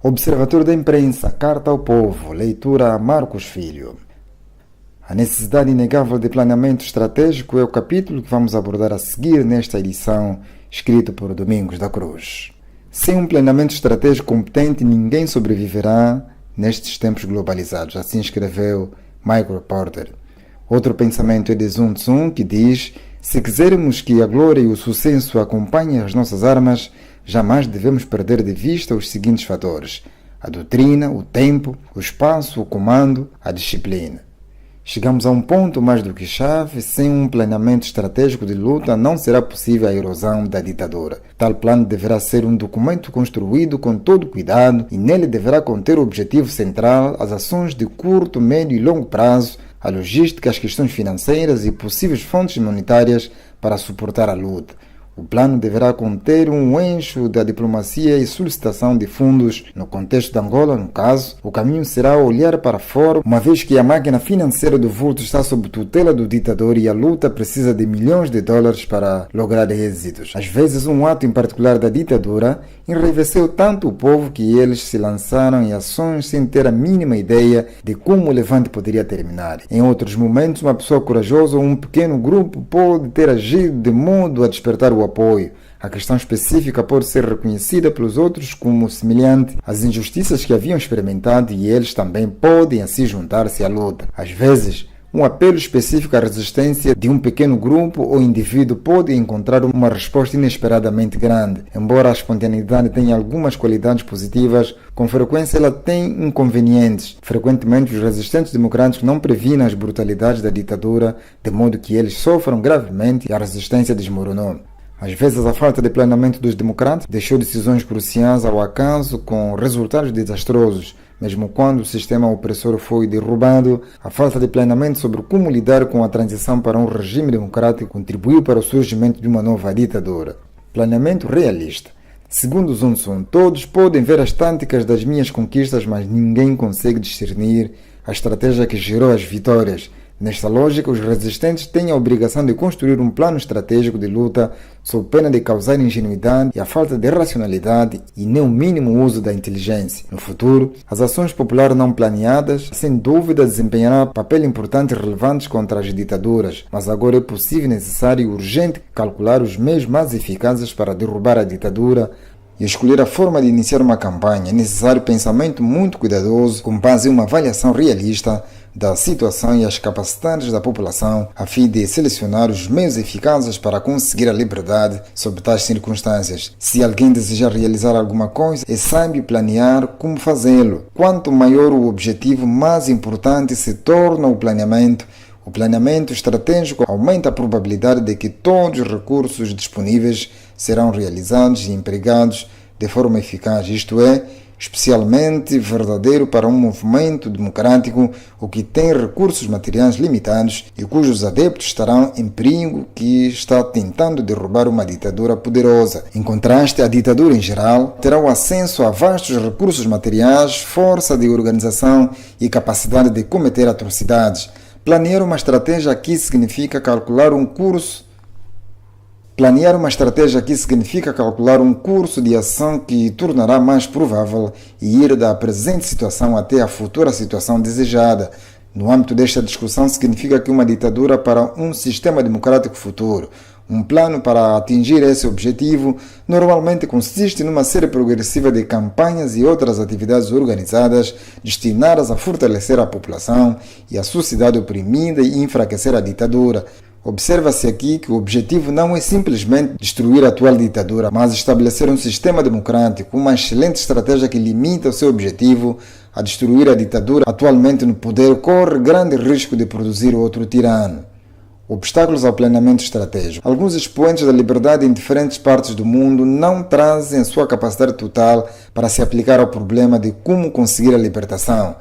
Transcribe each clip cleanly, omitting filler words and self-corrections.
Observatório da Imprensa, Carta ao Povo, leitura Marcos Filho. A necessidade inegável de planeamento estratégico é o capítulo que vamos abordar a seguir nesta edição, escrito por Domingos da Cruz. Sem um planeamento estratégico competente, ninguém sobreviverá nestes tempos globalizados, assim escreveu Michael Porter. Outro pensamento é de Sun Tzu, que diz: se quisermos que a glória e o sucesso acompanhem as nossas armas, jamais devemos perder de vista os seguintes fatores: a doutrina, o tempo, o espaço, o comando, a disciplina. Chegamos a um ponto mais do que chave: sem um planeamento estratégico de luta não será possível a erosão da ditadura. Tal plano deverá ser um documento construído com todo cuidado e nele deverá conter o objetivo central, as ações de curto, médio e longo prazo, a logística, as questões financeiras e possíveis fontes monetárias para suportar a luta. O plano deverá conter um eixo da diplomacia e solicitação de fundos. No contexto de Angola, no caso, o caminho será olhar para fora, uma vez que a máquina financeira do vulto está sob tutela do ditador e a luta precisa de milhões de dólares para lograr êxitos. Às vezes, um ato em particular da ditadura enraiveceu tanto o povo que eles se lançaram em ações sem ter a mínima ideia de como o levante poderia terminar. Em outros momentos, uma pessoa corajosa ou um pequeno grupo pode ter agido de modo a despertar o apoio. A questão específica pode ser reconhecida pelos outros como semelhante às injustiças que haviam experimentado e eles também podem assim juntar-se à luta. Às vezes, um apelo específico à resistência de um pequeno grupo ou indivíduo pode encontrar uma resposta inesperadamente grande. Embora a espontaneidade tenha algumas qualidades positivas, com frequência ela tem inconvenientes. Frequentemente, os resistentes democráticos não previnem as brutalidades da ditadura, de modo que eles sofram gravemente e a resistência desmoronou. Às vezes, a falta de planeamento dos democratas deixou decisões cruciais ao acaso com resultados desastrosos. Mesmo quando o sistema opressor foi derrubado, a falta de planeamento sobre como lidar com a transição para um regime democrático contribuiu para o surgimento de uma nova ditadura. Planeamento realista. Segundo Sun Tzu, todos podem ver as táticas das minhas conquistas, mas ninguém consegue discernir a estratégia que gerou as vitórias. Nesta lógica, os resistentes têm a obrigação de construir um plano estratégico de luta sob pena de causar ingenuidade e a falta de racionalidade e nem o mínimo uso da inteligência. No futuro, as ações populares não planeadas, sem dúvida, desempenharão papel importante e relevante contra as ditaduras, mas agora é possível, necessário e urgente calcular os meios mais eficazes para derrubar a ditadura e escolher a forma de iniciar uma campanha. É necessário pensamento muito cuidadoso, com base em uma avaliação realista da situação e as capacidades da população, a fim de selecionar os meios eficazes para conseguir a liberdade sob tais circunstâncias. Se alguém deseja realizar alguma coisa, é sábio planear como fazê-lo. Quanto maior o objetivo, mais importante se torna o planeamento. O planeamento estratégico aumenta a probabilidade de que todos os recursos disponíveis serão realizados e empregados de forma eficaz, isto é, especialmente verdadeiro para um movimento democrático ou que tem recursos materiais limitados e cujos adeptos estarão em perigo, que está tentando derrubar uma ditadura poderosa. Em contraste, a ditadura em geral terá o acesso a vastos recursos materiais, força de organização e capacidade de cometer atrocidades. Planear uma estratégia aqui significa calcular um curso de ação que tornará mais provável ir da presente situação até a futura situação desejada. No âmbito desta discussão, significa que uma ditadura para um sistema democrático futuro. Um plano para atingir esse objetivo normalmente consiste numa série progressiva de campanhas e outras atividades organizadas destinadas a fortalecer a população e a sociedade oprimida e enfraquecer a ditadura. Observa-se aqui que o objetivo não é simplesmente destruir a atual ditadura, mas estabelecer um sistema democrático, uma excelente estratégia que limita o seu objetivo a destruir a ditadura atualmente no poder, corre grande risco de produzir outro tirano. Obstáculos ao planeamento estratégico. Alguns expoentes da liberdade em diferentes partes do mundo não trazem sua capacidade total para se aplicar ao problema de como conseguir a libertação.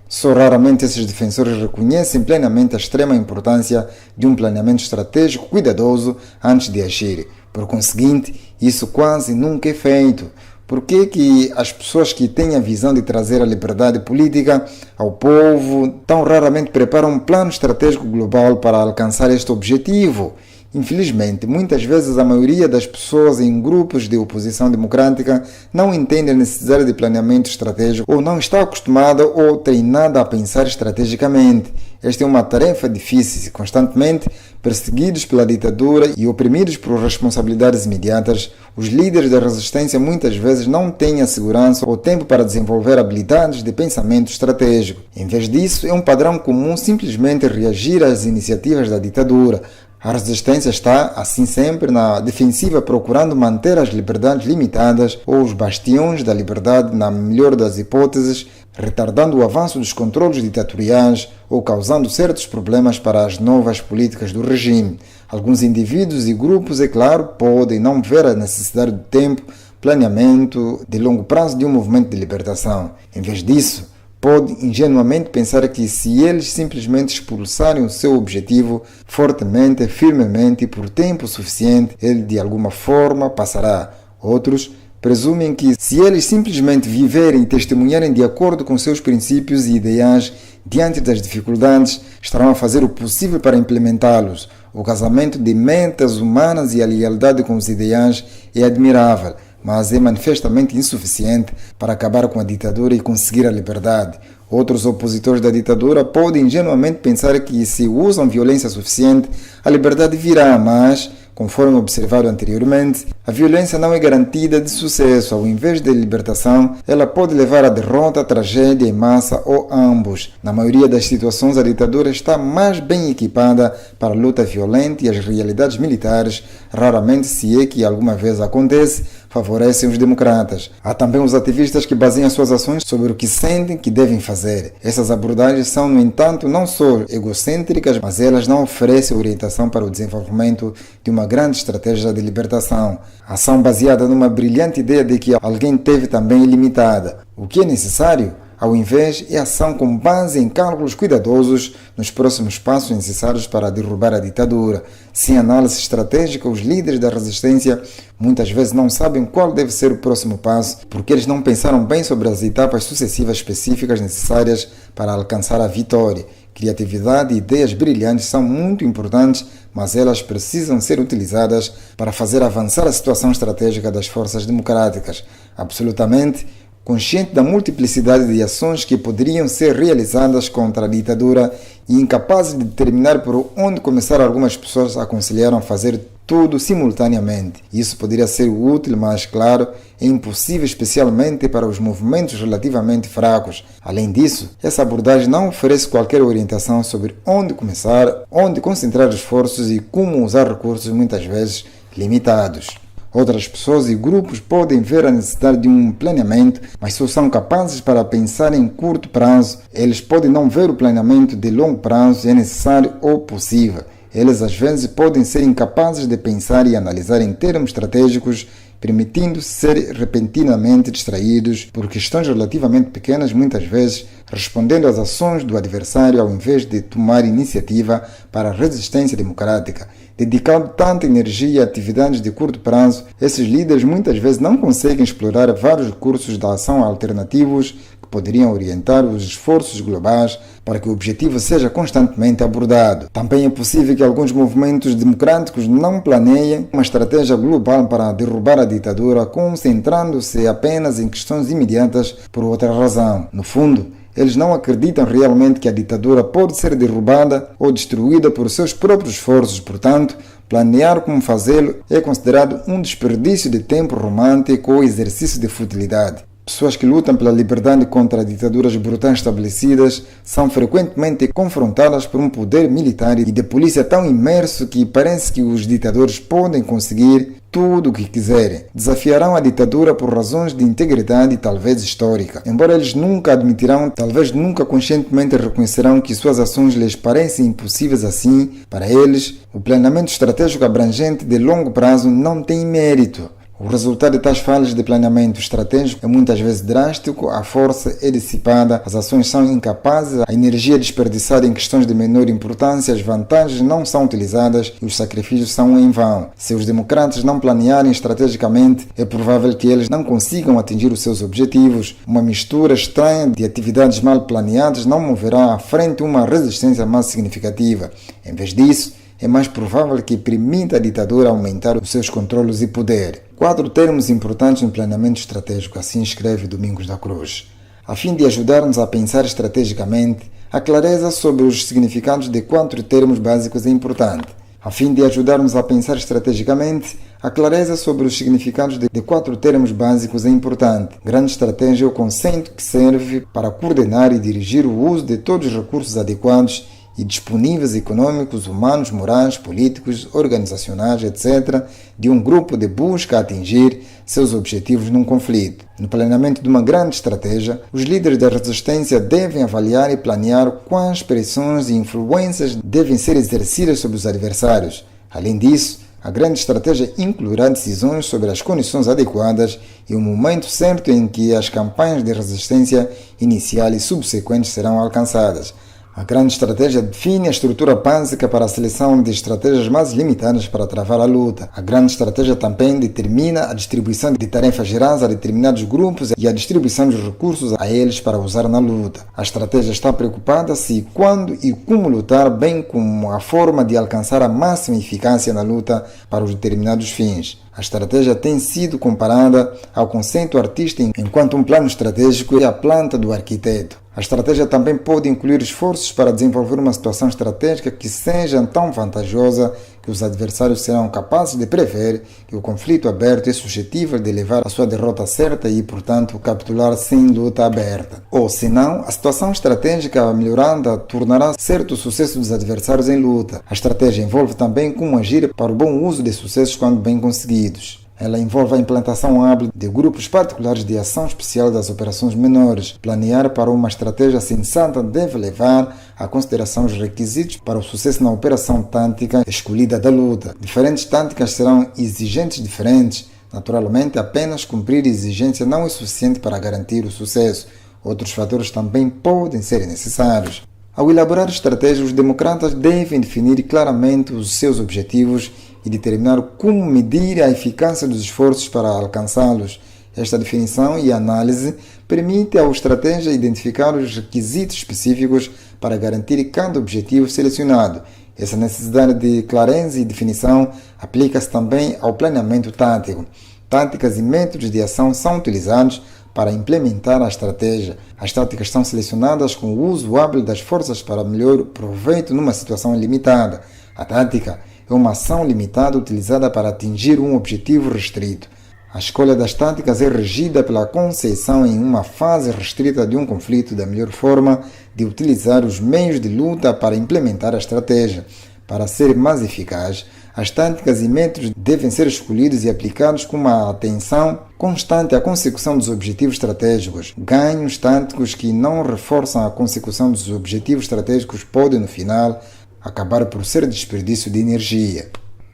Só raramente esses defensores reconhecem plenamente a extrema importância de um planeamento estratégico cuidadoso antes de agir. Por conseguinte, isso quase nunca é feito. Por que as pessoas que têm a visão de trazer a liberdade política ao povo tão raramente preparam um plano estratégico global para alcançar este objetivo? Infelizmente, muitas vezes a maioria das pessoas em grupos de oposição democrática não entende a necessidade de planeamento estratégico ou não está acostumada ou treinada a pensar estrategicamente. Esta é uma tarefa difícil, constantemente perseguidos pela ditadura e oprimidos por responsabilidades imediatas. Os líderes da resistência muitas vezes não têm a segurança ou tempo para desenvolver habilidades de pensamento estratégico. Em vez disso, é um padrão comum simplesmente reagir às iniciativas da ditadura. A resistência está, assim sempre, na defensiva, procurando manter as liberdades limitadas ou os bastiões da liberdade, na melhor das hipóteses, retardando o avanço dos controles ditatoriais ou causando certos problemas para as novas políticas do regime. Alguns indivíduos e grupos, é claro, podem não ver a necessidade do tempo, planeamento de longo prazo de um movimento de libertação. Em vez disso, pode ingenuamente pensar que se eles simplesmente expulsarem o seu objetivo fortemente, firmemente e por tempo suficiente, ele de alguma forma passará. Outros presumem que se eles simplesmente viverem e testemunharem de acordo com seus princípios e ideais diante das dificuldades, estarão a fazer o possível para implementá-los. O casamento de metas humanas e a lealdade com os ideais é admirável, mas é manifestamente insuficiente para acabar com a ditadura e conseguir a liberdade. Outros opositores da ditadura podem ingenuamente pensar que se usam violência suficiente, a liberdade virá, mas, conforme observado anteriormente, a violência não é garantida de sucesso. Ao invés de libertação, ela pode levar à derrota, tragédia em massa ou ambos. Na maioria das situações, a ditadura está mais bem equipada para a luta violenta e as realidades militares, raramente, se é que alguma vez acontece, favorecem os democratas. Há também os ativistas que baseiam suas ações sobre o que sentem que devem fazer. Essas abordagens são, no entanto, não só egocêntricas, mas elas não oferecem orientação para o desenvolvimento de uma grande estratégia de libertação. A ação baseada numa brilhante ideia de que alguém teve também é limitada. O que é necessário, ao invés, é ação com base em cálculos cuidadosos nos próximos passos necessários para derrubar a ditadura. Sem análise estratégica, os líderes da resistência muitas vezes não sabem qual deve ser o próximo passo, porque eles não pensaram bem sobre as etapas sucessivas específicas necessárias para alcançar a vitória. Criatividade e ideias brilhantes são muito importantes, mas elas precisam ser utilizadas para fazer avançar a situação estratégica das forças democráticas. Absolutamente consciente da multiplicidade de ações que poderiam ser realizadas contra a ditadura e incapazes de determinar por onde começar, algumas pessoas aconselharam fazer tudo simultaneamente. Isso poderia ser útil, mas, claro, é impossível, especialmente para os movimentos relativamente fracos. Além disso, essa abordagem não oferece qualquer orientação sobre onde começar, onde concentrar esforços e como usar recursos muitas vezes limitados. Outras pessoas e grupos podem ver a necessidade de um planeamento, mas só são capazes para pensar em curto prazo. Eles podem não ver o planeamento de longo prazo se é necessário ou possível. Eles às vezes podem ser incapazes de pensar e analisar em termos estratégicos, permitindo-se ser repentinamente distraídos por questões relativamente pequenas, muitas vezes respondendo às ações do adversário ao invés de tomar iniciativa para a resistência democrática. Dedicando tanta energia a atividades de curto prazo, esses líderes muitas vezes não conseguem explorar vários recursos da ação alternativos que poderiam orientar os esforços globais para que o objetivo seja constantemente abordado. Também é possível que alguns movimentos democráticos não planeiem uma estratégia global para derrubar a ditadura, concentrando-se apenas em questões imediatas por outra razão. No fundo, eles não acreditam realmente que a ditadura pode ser derrubada ou destruída por seus próprios esforços. Portanto, planear como fazê-lo é considerado um desperdício de tempo romântico ou exercício de futilidade. Pessoas que lutam pela liberdade contra ditaduras brutais estabelecidas são frequentemente confrontadas por um poder militar e de polícia tão imerso que parece que os ditadores podem conseguir tudo o que quiserem. Desafiarão a ditadura por razões de integridade, talvez histórica. Embora eles nunca admitirão, talvez nunca conscientemente reconhecerão que suas ações lhes parecem impossíveis assim, para eles, o planeamento estratégico abrangente de longo prazo não tem mérito. O resultado de tais falhas de planeamento estratégico é muitas vezes drástico, a força é dissipada, as ações são incapazes, a energia é desperdiçada em questões de menor importância, as vantagens não são utilizadas e os sacrifícios são em vão. Se os democratas não planearem estrategicamente, é provável que eles não consigam atingir os seus objetivos. Uma mistura estranha de atividades mal planeadas não moverá à frente uma resistência mais significativa. Em vez disso, é mais provável que permita à ditadura aumentar os seus controlos e poder. 4 termos importantes no planeamento estratégico, assim escreve Domingos da Cruz. A fim de ajudar-nos a pensar estrategicamente, a clareza sobre os significados de 4 termos básicos é importante. A fim de ajudar-nos a pensar estrategicamente, a clareza sobre os significados de 4 termos básicos é importante. Grande estratégia é o conceito que serve para coordenar e dirigir o uso de todos os recursos adequados e disponíveis econômicos, humanos, morais, políticos, organizacionais, etc., de um grupo de busca a atingir seus objetivos num conflito. No planeamento de uma grande estratégia, os líderes da resistência devem avaliar e planear quais pressões e influências devem ser exercidas sobre os adversários. Além disso, a grande estratégia incluirá decisões sobre as condições adequadas e o momento certo em que as campanhas de resistência inicial e subsequentes serão alcançadas. A grande estratégia define a estrutura básica para a seleção de estratégias mais limitadas para travar a luta. A grande estratégia também determina a distribuição de tarefas gerais a determinados grupos e a distribuição dos recursos a eles para usar na luta. A estratégia está preocupada se, quando e como lutar, bem como a forma de alcançar a máxima eficácia na luta para os determinados fins. A estratégia tem sido comparada ao conceito artístico enquanto um plano estratégico é a planta do arquiteto. A estratégia também pode incluir esforços para desenvolver uma situação estratégica que seja tão vantajosa que os adversários serão capazes de prever que o conflito aberto é suscetível de levar à sua derrota certa e, portanto, capitular sem luta aberta. Ou, senão, a situação estratégica melhoranda tornará certo o sucesso dos adversários em luta. A estratégia envolve também como agir para o bom uso de sucessos quando bem conseguidos. Ela envolve a implantação hábil de grupos particulares de ação especial das operações menores. Planear para uma estratégia sensata deve levar à consideração os requisitos para o sucesso na operação tática escolhida da luta. Diferentes táticas serão exigentes diferentes. Naturalmente, apenas cumprir exigência não é suficiente para garantir o sucesso. Outros fatores também podem ser necessários. Ao elaborar estratégias, os democratas devem definir claramente os seus objetivos e determinar como medir a eficácia dos esforços para alcançá-los. Esta definição e análise permite ao estratega identificar os requisitos específicos para garantir cada objetivo selecionado. Essa necessidade de clareza e definição aplica-se também ao planeamento tático. Táticas e métodos de ação são utilizados para implementar a estratégia. As táticas são selecionadas com o uso hábil das forças para melhor proveito numa situação limitada. A tática é uma ação limitada utilizada para atingir um objetivo restrito. A escolha das táticas é regida pela conceção em uma fase restrita de um conflito da melhor forma de utilizar os meios de luta para implementar a estratégia. Para ser mais eficaz, as táticas e métodos devem ser escolhidos e aplicados com uma atenção constante à consecução dos objetivos estratégicos. Ganhos táticos que não reforçam a consecução dos objetivos estratégicos podem, no final, acabar por ser desperdício de energia.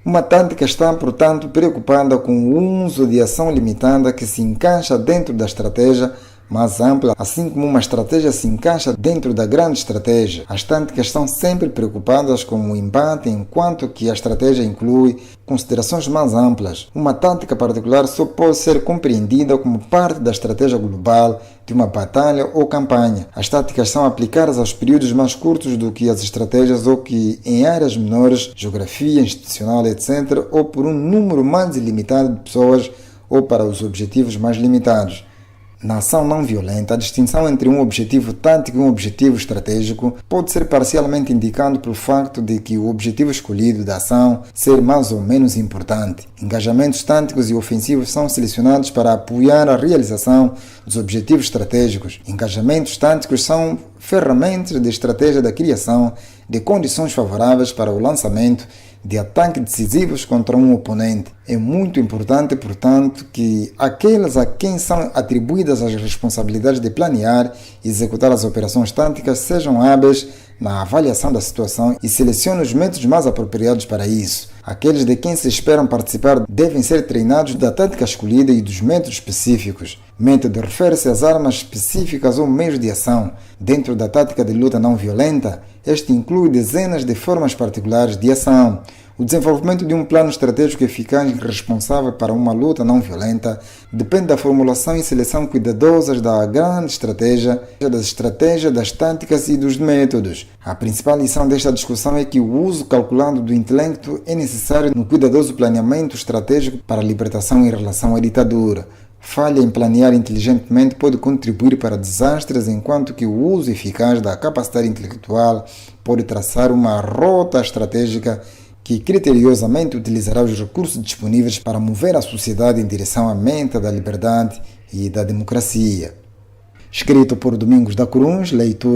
Uma tática está, portanto, preocupada com o uso de ação limitada que se encaixa dentro da estratégia mais ampla, assim como uma estratégia se encaixa dentro da grande estratégia. As táticas estão sempre preocupadas com o embate, enquanto que a estratégia inclui considerações mais amplas. Uma tática particular só pode ser compreendida como parte da estratégia global de uma batalha ou campanha. As táticas são aplicadas aos períodos mais curtos do que as estratégias ou que em áreas menores, geografia, institucional, etc., ou por um número mais ilimitado de pessoas ou para os objetivos mais limitados. Na ação não violenta, a distinção entre um objetivo tático e um objetivo estratégico pode ser parcialmente indicado pelo facto de que o objetivo escolhido da ação ser mais ou menos importante. Engajamentos táticos e ofensivos são selecionados para apoiar a realização dos objetivos estratégicos. Engajamentos táticos são ferramentas de estratégia da criação de condições favoráveis para o lançamento de ataques decisivos contra um oponente. É muito importante, portanto, que aqueles a quem são atribuídas as responsabilidades de planear e executar as operações táticas sejam hábeis na avaliação da situação e selecionem os métodos mais apropriados para isso. Aqueles de quem se esperam participar devem ser treinados da tática escolhida e dos métodos específicos. Método refere-se às armas específicas ou meios de ação. Dentro da tática de luta não violenta, este inclui dezenas de formas particulares de ação. O desenvolvimento de um plano estratégico eficaz e responsável para uma luta não violenta depende da formulação e seleção cuidadosas da grande estratégia, das estratégias, das táticas e dos métodos. A principal lição desta discussão é que o uso calculado do intelecto é necessário no cuidadoso planeamento estratégico para a libertação em relação à ditadura. Falha em planear inteligentemente pode contribuir para desastres, enquanto que o uso eficaz da capacidade intelectual pode traçar uma rota estratégica que criteriosamente utilizará os recursos disponíveis para mover a sociedade em direção à meta da liberdade e da democracia. Escrito por Domingos da Cruz, leitura